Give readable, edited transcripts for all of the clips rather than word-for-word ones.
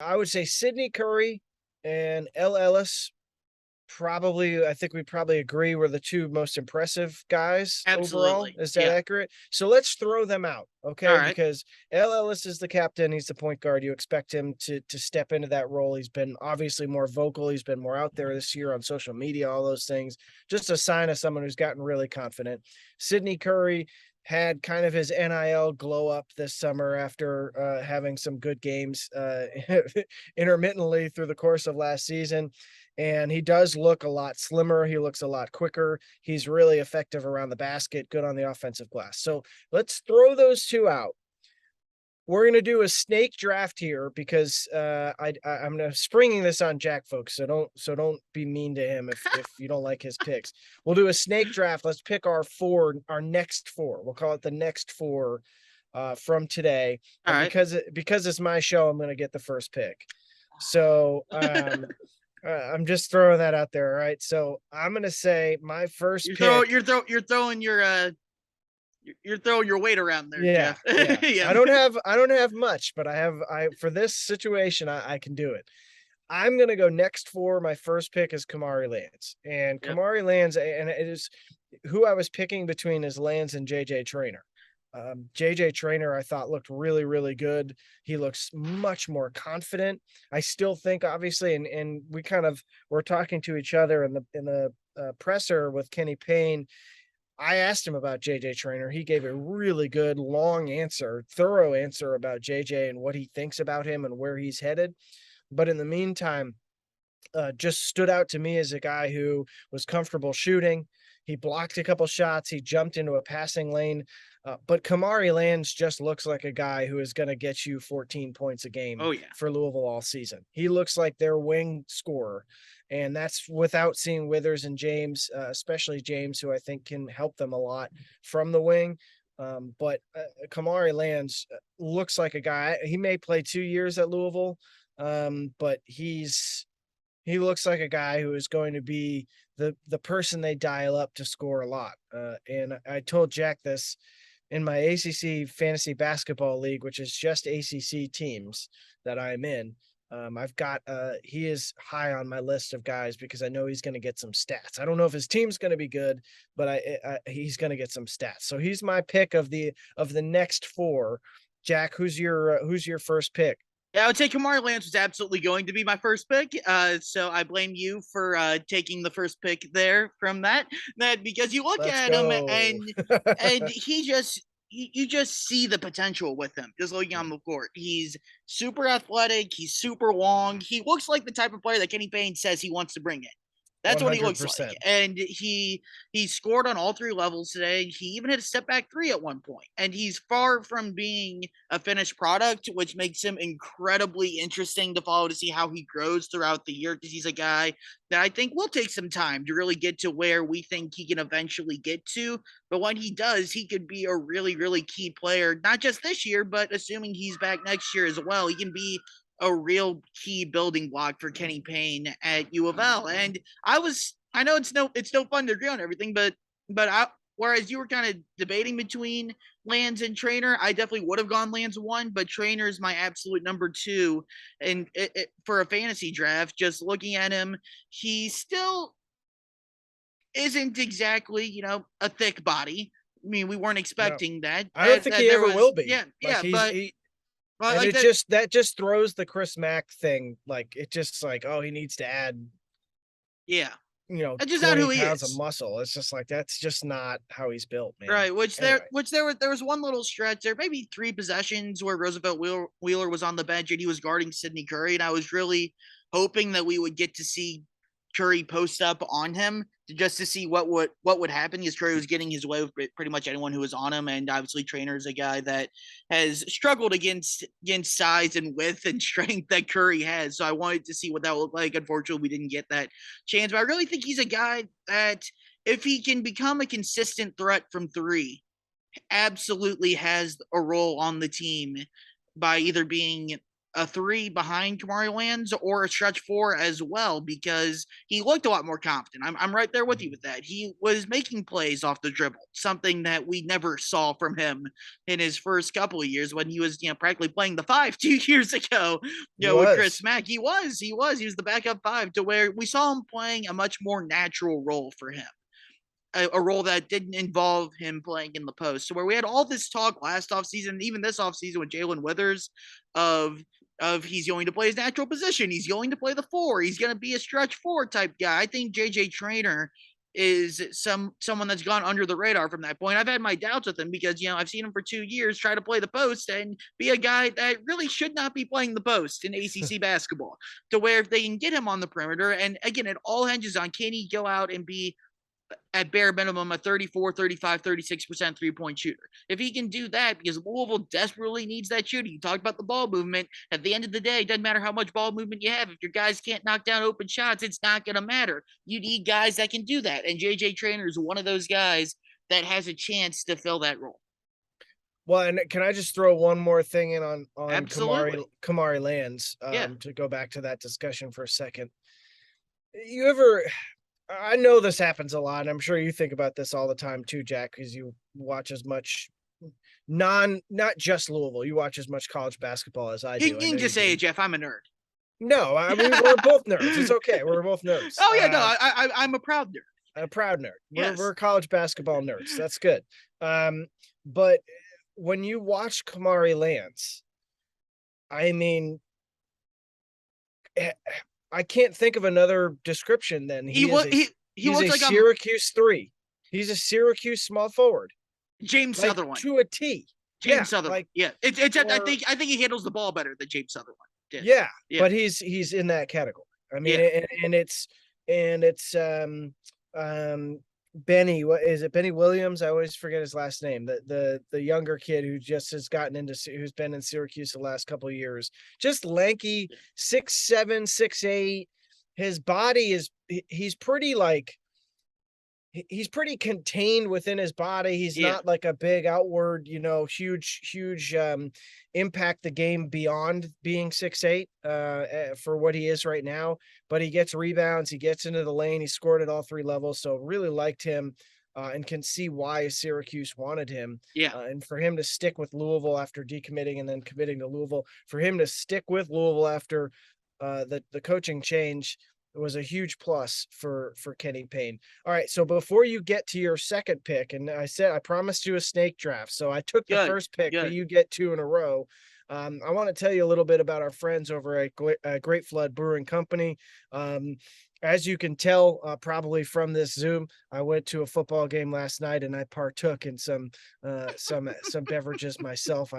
I would say Sidney Curry and L. Ellis. Probably, I think we probably agree were the two most impressive guys overall. Absolutely. Is that Yeah. accurate? So let's throw them out, All okay? right. Because L. Ellis is the captain. He's the point guard. You expect him to step into that role. He's been obviously more vocal. He's been more out there this year on social media, all those things. Just a sign of someone who's gotten really confident. Sidney Curry had kind of his NIL glow up this summer after having some good games intermittently through the course of last season. And he does look a lot slimmer. He looks a lot quicker. He's really effective around the basket, good on the offensive glass. So let's throw those two out. We're gonna do a snake draft here because I'm gonna springing this on Jack, folks. So don't be mean to him if you don't like his picks. We'll do a snake draft. Let's pick our next four. We'll call it the next four from today. All And right. because it's my show, I'm gonna get the first pick. So I'm just throwing that out there. All right. So I'm gonna say my first pick. You're throwing you're throwing your weight around there, Yeah, Jeff. yeah. Yeah. I don't have much, but I for this situation I can do it. I'm gonna go next for my first pick is Kamari Lands. And Yep. Kamari Lands, and it is who I was picking between is Lands and JJ Trainer. JJ Trainer, I thought looked really, really good. He looks much more confident. I still think, obviously, and we kind of were talking to each other in the presser with Kenny Payne. I asked him about JJ Trainer. He gave a really good, long answer, thorough answer about JJ and what he thinks about him and where he's headed. But in the meantime, just stood out to me as a guy who was comfortable shooting. He blocked a couple shots. He jumped into a passing lane. But Kamari Lands just looks like a guy who is going to get you 14 points a game Oh yeah. for Louisville all season. He looks like their wing scorer. And that's without seeing Withers and James, especially James, who I think can help them a lot from the wing. But Kamari Lands looks like a guy. He may play 2 years at Louisville, but he looks like a guy who is going to be the person they dial up to score a lot. And I told Jack this in my ACC fantasy basketball league, which is just ACC teams that I'm in. I've got he is high on my list of guys because I know he's going to get some stats. I don't know if his team's going to be good, but he's going to get some stats. So he's my pick of the next four. Jack, who's your first pick? Yeah, I would say Kamari Lance was absolutely going to be my first pick. So I blame you for taking the first pick there from that because you look Let's at him go. and he just you just see the potential with him just looking on the court. He's super athletic. He's super long. He looks like the type of player that Kenny Payne says he wants to bring in. That's what he looks like. 100%. And he scored on all three levels today. He even hit a step back three at one point. And he's far from being a finished product, which makes him incredibly interesting to follow to see how he grows throughout the year because he's a guy that I think will take some time to really get to where we think he can eventually get to. But when he does, he could be a really, really key player, not just this year, but assuming he's back next year as well. He can be a real key building block for Kenny Payne at U of L. And I know it's no fun to agree on everything, but whereas you were kind of debating between Lands and Trainer, I definitely would have gone Lands one, but Trainer is my absolute number two. And for a fantasy draft, just looking at him, he still isn't exactly, a thick body. I mean, we weren't No, expecting that. I don't think he There ever was, will be. yeah, Like yeah, but and like it that, just throws the Chris Mack thing. Like it just like, oh, he needs to add, yeah, that's just not 20 who he pounds of is. muscle. It's just like that's just not how he's built, man. Right, Anyway, there was one little stretch there, maybe three possessions where Roosevelt Wheeler was on the bench and he was guarding Sidney Curry, and I was really hoping that we would get to see Curry post up on him just to see what would happen because Curry was getting his way with pretty much anyone who was on him, and obviously Trainer is a guy that has struggled against size and width and strength that Curry has. So I wanted to see what that looked like. Unfortunately, we didn't get that chance, but I really think he's a guy that if he can become a consistent threat from three, absolutely has a role on the team by either being a 3 behind Kamari Lands or a stretch 4 as well, because he looked a lot more confident. I'm right there with you with that. He was making plays off the dribble, something that we never saw from him in his first couple of years when he was, practically playing the 5 2 years ago, He with Chris was. Mack. He was the backup 5, to where we saw him playing a much more natural role for him. A role that didn't involve him playing in the post. So where we had all this talk last offseason, even this offseason with Jalen Withers, of he's going to play his natural position, he's going to play the 4, he's going to be a stretch 4 type guy. I think JJ Traynor is someone that's gone under the radar from that point. I've had my doubts with him because I've seen him for 2 years try to play the post and be a guy that really should not be playing the post in ACC basketball. To where if they can get him on the perimeter, and again, it all hinges on, can he go out and be at bare minimum a 34, 35, 36% three-point shooter. If he can do that, because Louisville desperately needs that shooting. You talked about the ball movement. At the end of the day, it doesn't matter how much ball movement you have. If your guys can't knock down open shots, it's not going to matter. You need guys that can do that. And JJ Traynor is one of those guys that has a chance to fill that role. Well, and can I just throw one more thing in on Kamari Lands, Yeah. to go back to that discussion for a second? You ever, I know this happens a lot, and I'm sure you think about this all the time too, Jack, because you watch as much not just Louisville, you watch as much college basketball as I do. You can just say, Jeff, I'm a nerd. No, I mean, we're both nerds. It's okay. We're both nerds. Oh yeah, no, I'm a proud nerd. A proud nerd. Yes. We're college basketball nerds. That's good. But when you watch Kamari Lands, I mean, I can't think of another description than he's a like Syracuse 3. He's a Syracuse small forward. James Sutherland to a T. James Sutherland. I think he handles the ball better than James Sutherland did. Yeah, but he's in that category. I mean, and it's Benny, what is it? Benny Williams. I always forget his last name. The younger kid who just has who's been in Syracuse the last couple of years. Just lanky, 6'7", 6'8". His body is he's pretty contained within his body. He's not like a big outward, huge impact the game beyond being 6'8", for what he is right now. But he gets rebounds, he gets into the lane, he scored at all 3 levels. So really liked him, and can see why Syracuse wanted him. And for him to stick with Louisville after decommitting and then committing to Louisville, for him to stick with Louisville after the coaching change, it was a huge plus for Kenny Payne. All right, so before you get to your second pick, and I promised you a snake draft, so I took the first pick, but you get 2 in a row. I want to tell you a little bit about our friends over at Great Flood Brewing Company. As you can tell, probably from this Zoom, I went to a football game last night and I partook in some beverages myself.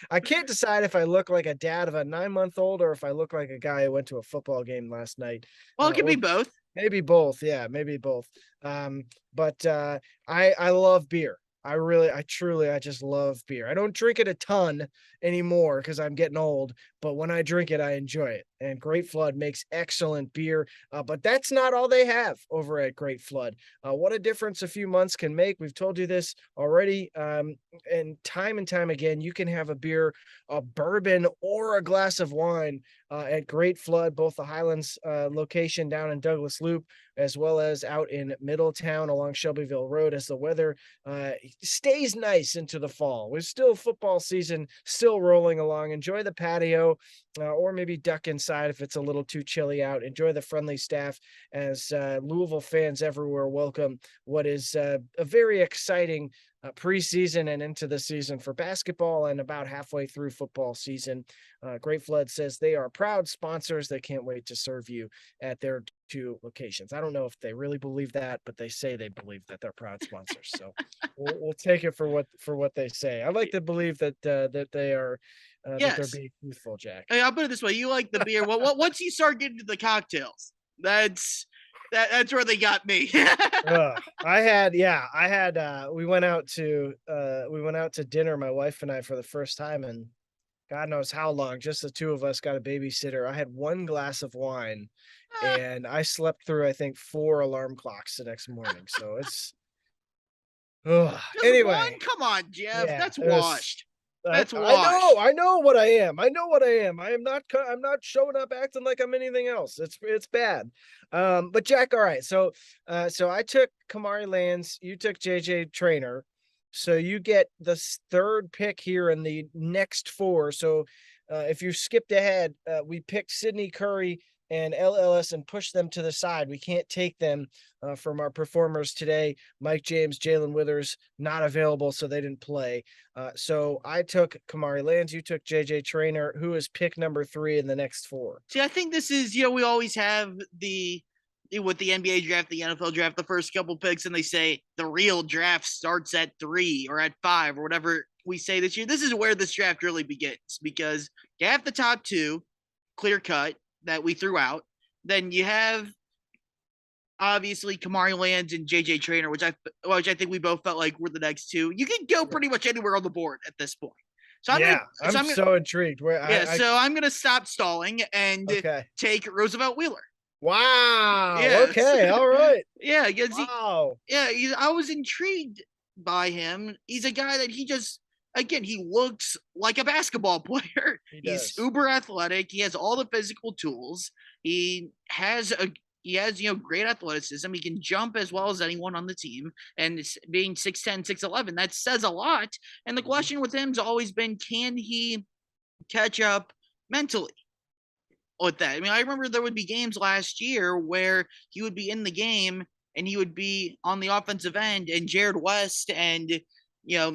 I can't decide if I look like a dad of a 9-month-old or if I look like a guy who went to a football game last night. Well, it could be both. Maybe both. Yeah, maybe both. But I love beer. I just love beer. I don't drink it a ton anymore because I'm getting old, but when I drink it, I enjoy it. And Great Flood makes excellent beer, but that's not all they have over at Great Flood. What a difference a few months can make. We've told you this already, and time again, you can have a beer, a bourbon, or a glass of wine at Great Flood, both the Highlands location down in Douglas Loop, as well as out in Middletown along Shelbyville Road, as the weather stays nice into the fall. We're still football season, still rolling along. Enjoy the patio, or maybe duck inside if it's a little too chilly out. Enjoy the friendly staff as Louisville fans everywhere welcome what is a very exciting preseason and into the season for basketball, and about halfway through football season. Great Flood says they are proud sponsors. They can't wait to serve you at their 2 locations. I don't know if they really believe that, but they say they believe that they're proud sponsors. So we'll take it for what they say. I like to believe that they are that they're being truthful, Jack. Hey, I'll put it this way: you like the beer. Once you start getting to the cocktails, that's where they got me. We went out to dinner, my wife and I, for the first time, and God knows how long, just the 2 of us, got a babysitter. I had 1 glass of wine and I slept through, I think, 4 alarm clocks the next morning. So it's anyway. 1? Come on, Jeff. That's washed. That's I know what I am. I know what I am. I'm not showing up acting like I'm anything else. It's bad. But Jack, all right. So I took Kamari Lands, you took JJ Trainer. So you get the third pick here in the next four. So if you skipped ahead, we picked Sidney Curry and LLS and push them to the side. We can't take them from our performers today. Mike James, Jalen Withers, not available, so they didn't play. So I took Kamari Lands. You took JJ Trainer, who is pick number 3 in the next four. See, I think this is, we always have with the NBA draft, the NFL draft, the first couple picks, and they say the real draft starts at 3 or at 5 or whatever we say this year. This is where this draft really begins, because you have the top 2 clear cut that we threw out. Then you have obviously Kamari Lands and JJ Trainer, which I think we both felt like were the next 2. You can go pretty much anywhere on the board at this point. So I'm so intrigued. So I'm gonna stop stalling and take Roosevelt Wheeler. Wow. Yes. Okay. All right. Yeah. I was intrigued by him. He's a guy that he looks like a basketball player. He's uber athletic. He has all the physical tools. He has great athleticism. He can jump as well as anyone on the team. And being 6'10", 6'11", that says a lot. And the question with him's always been, can he catch up mentally with that? I mean, I remember there would be games last year where he would be in the game and he would be on the offensive end, and Jared West and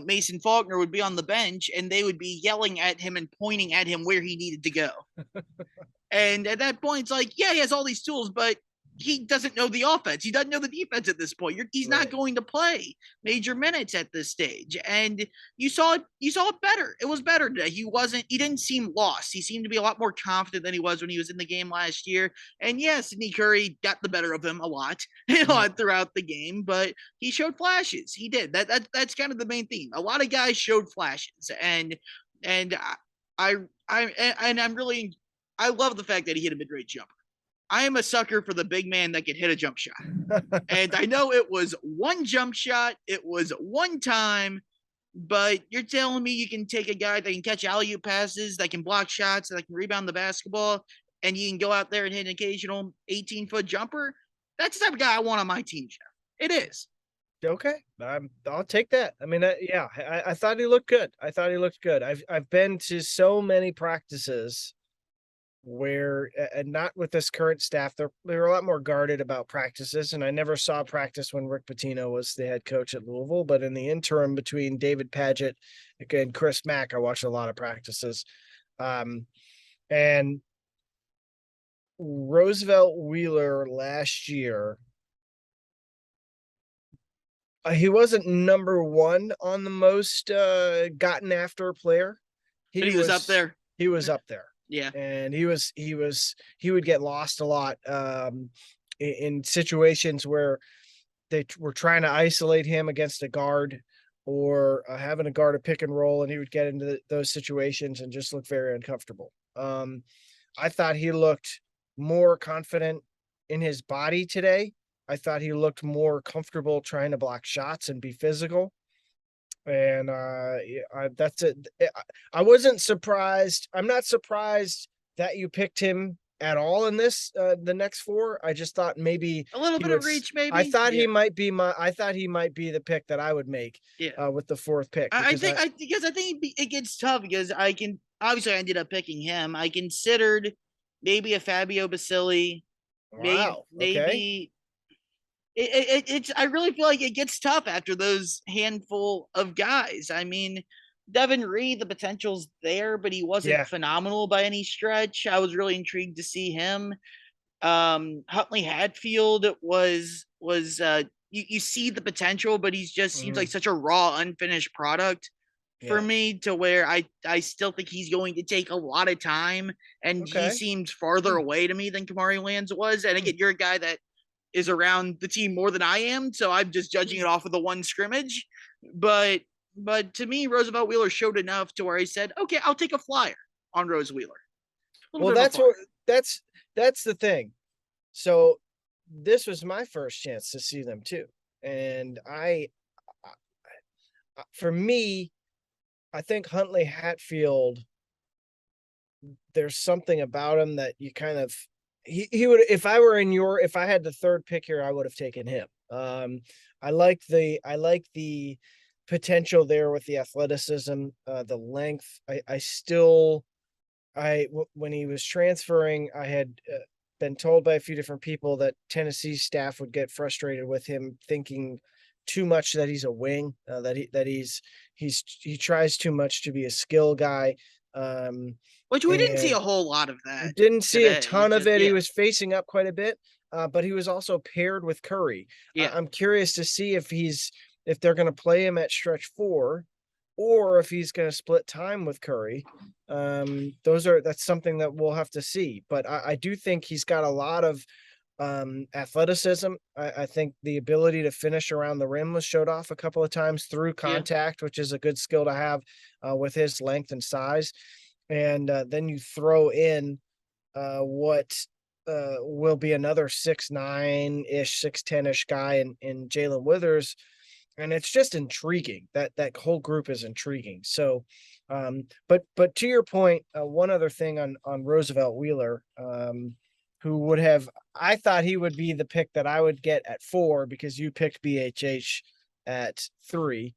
Mason Faulkner would be on the bench, and they would be yelling at him and pointing at him where he needed to go. And at that point, it's like, he has all these tools, but he doesn't know the offense. He doesn't know the defense at this point. He's not going to play major minutes at this stage. And you saw it better. It was better today. He didn't seem lost. He seemed to be a lot more confident than he was when he was in the game last year. And yes, Sidney Curry got the better of him a lot throughout the game, but he showed flashes. He did. That's kind of the main theme. A lot of guys showed flashes, and I love the fact that he hit a mid-range jumper. I am a sucker for the big man that can hit a jump shot. And I know it was one jump shot. It was one time, but you're telling me you can take a guy that can catch alley-oop passes, that can block shots, that can rebound the basketball, and you can go out there and hit an occasional 18-foot jumper? That's the type of guy I want on my team, Jeff. It is. Okay. I'll take that. I mean, I thought he looked good. I've been to so many practices where, and not with this current staff, they're a lot more guarded about practices. And I never saw practice when Rick Pitino was the head coach at Louisville, but in the interim between David Padgett and Chris Mack, I watched a lot of practices. And Roosevelt Wheeler last year, he wasn't number 1 on the most gotten after player. He was up there. He was up there. Yeah. And he would get lost a lot in situations where they were trying to isolate him against a guard or having a guard a pick and roll, and he would get into those situations and just look very uncomfortable. I thought he looked more confident in his body today. I thought he looked more comfortable trying to block shots and be physical. And that's it. I wasn't surprised. I'm not surprised that you picked him at all in this the next 4. I just thought maybe a little bit of reach. Maybe I thought he might be the pick that I would make. With the 4th pick. I think it gets tough because I ended up picking him. I considered maybe a Fabio Basili. Wow. Maybe. It's I really feel like it gets tough after those handful of guys. I mean, Devin Reed, the potential's there, but he wasn't phenomenal by any stretch. I was really intrigued to see him. Huntley Hatfield was you see the potential, but he's just seems like such a raw, unfinished product for me, to where I still think he's going to take a lot of time, and he seems farther away to me than Kamari Lands was. And again, you're a guy that is around the team more than I am, so I'm just judging it off of the one scrimmage. But to me, Roosevelt Wheeler showed enough to where I said, okay, I'll take a flyer on Rose Wheeler. Well, that's the thing. So this was my first chance to see them too, and for me, I think Huntley Hatfield, there's something about him that you kind of he would, if I were if I had the third pick here, I would have taken him. I like the potential there with the athleticism, the length. I still when he was transferring, I had been told by a few different people that Tennessee staff would get frustrated with him thinking too much that he's a wing, he tries too much to be a skill guy. Which we didn't see And a whole lot of we that didn't see a today. ton of Just it. He yeah, was facing up quite a bit, but he was also paired with Curry. yeah, I'm curious to see if they're going to play him at stretch 4, or if he's going to split time with Curry. That's something that we'll have to see. But I do think he's got a lot of athleticism. I think the ability to finish around the rim was showed off a couple of times through yeah. contact, which is a good skill to have with his length and size. And then you throw in what will be another 6'9" ish, 6'10" ish guy in Jalen Withers, and it's just intriguing. That whole group is intriguing. So, but to your point, one other thing on Roosevelt Wheeler, who would have, I thought he would be the pick that I would get at 4 because you picked BHH at 3.